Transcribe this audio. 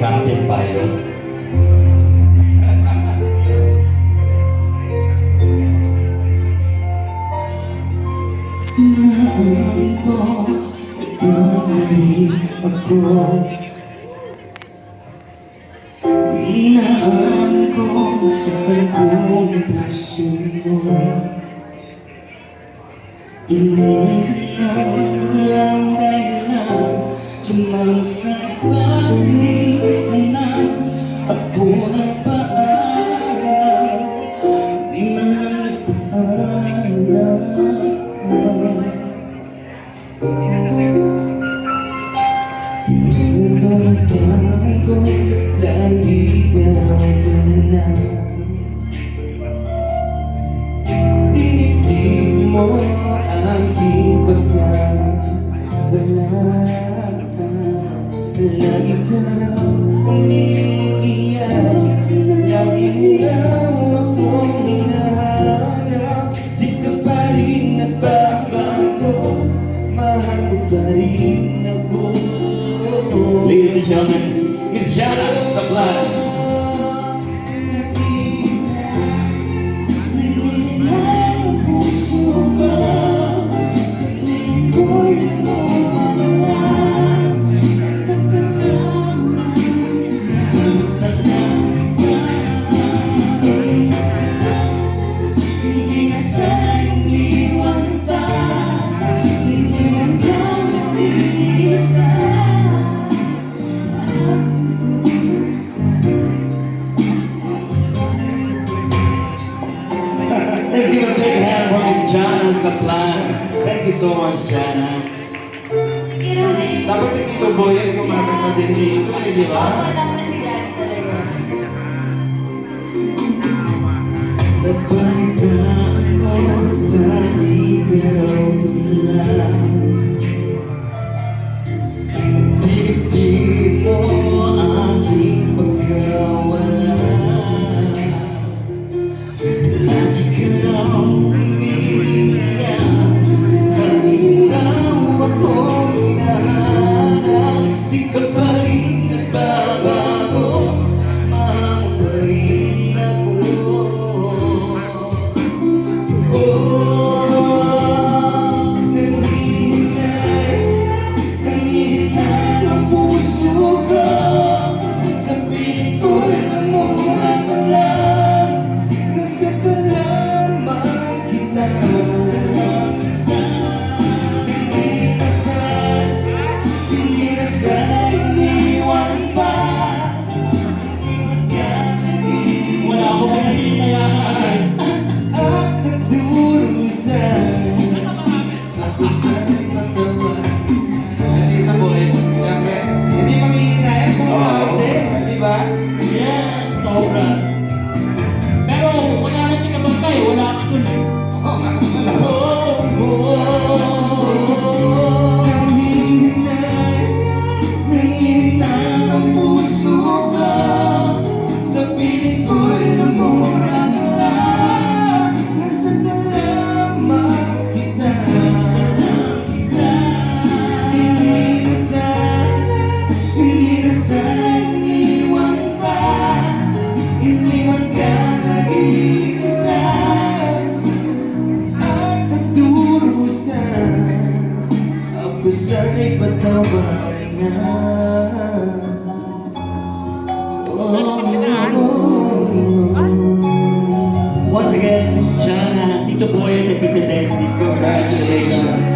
Captain Pilot. Naan ko, nagkamali ako. Inaan ko sa bagong puso mo. Ilan ka walang dahilan, sumama sa pagnilang. Ako na paalam, di man nagpaalam. Nabalitaan ko, lagi ka pala. Dinigdig mo aking pagkawala. Lagi ka raw umiiyak, lagi mo raw akong hinahanap. Di ka pa rin nagbabago, mahal mo pa rin ako. Ladies and gentlemen, Miss Jana Sablan. Let's give a big hand for Miss Jana Sablan. Thank you so much, Jana. Dapat si Tito Boy ay kumakanta din di ba? Oo, dapat si Gary talaga. Nabalitaan ko, lagi ka raw tulad. Dinigdig mo aking pagkawala. Lagi ka raw umiiyak, lagi mo raw akong hinahanap. Di ka pa rin nagbabago, mahal mo pa rin ako. Nangihinay ang puso ko, sa piling ko'y namumula ka lang. Nasa lamang kita sa hindi na sana iniwan pa. Iniwan ka naging Wala akong nanginayaan. at nagdurusan. Ako sana'y matawa. Nandito po siyempre, hindi manghihinayan kung ate, di ba? Yes, sobra. Pero wala na tingabantay, wala ka dun eh. Oo nga, wala. Nangihinay ang puso ko, sa piling ko'y namura na lang. Nasa lamang kita sa hindi na sana iniwan pa. Iniwan ka nag-iisa at nagdurusan. Ako sana'y patawarin na. Once again, Jana, Tito Boy, and Tito Densy, congratulations.